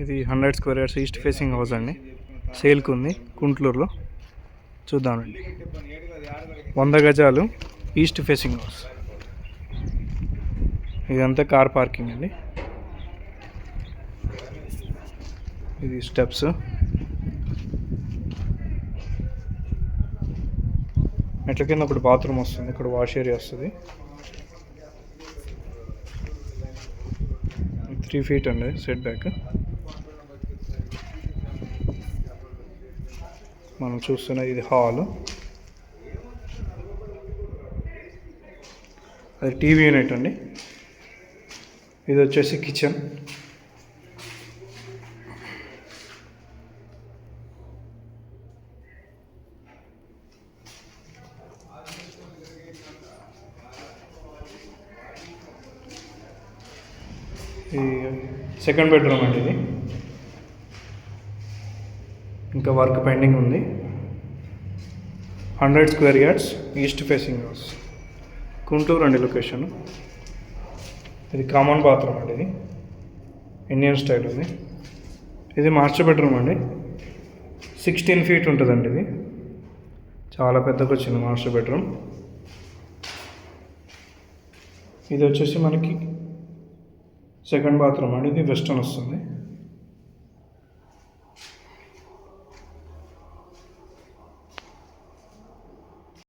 ఇది 100 square yards east facing house అండి, సేల్కి ఉంది గుంటూరులో. చూద్దామండి. 100 గజాలు ఈస్ట్ ఫేసింగ్ హౌస్. ఇదంతా కార్ పార్కింగ్ అండి. ఇది స్టెప్స్. మెట్ల కింద ఒకటి బాత్రూమ్ వస్తుంది, ఇక్కడ వాష్ ఏరియా వస్తుంది. 3 feet అండి సెట్ బ్యాక్. మనం చూస్తున్న ఇది హాల్, అది టీవీ యూనిట్ అండి. ఇది వచ్చేసి కిచెన్. ఈ సెకండ్ బెడ్రూమ్ అండి ఇది. ఇంకా వర్క్ పెండింగ్ ఉంది. 100 square yards east facing house, Guntur అండి లొకేషన్. ఇది కామన్ బాత్రూమ్ అండి, ఇది ఇండియన్ స్టైల్ ఉంది. ఇది మాస్టర్ బెడ్రూమ్ అండి, 16 feet ఉంటుందండి. ఇది చాలా పెద్దగా వచ్చింది మాస్టర్ బెడ్రూమ్. ఇది వచ్చేసి మనకి సెకండ్ బాత్రూమ్ అండి, ఇది వెస్టర్న్ వస్తుంది.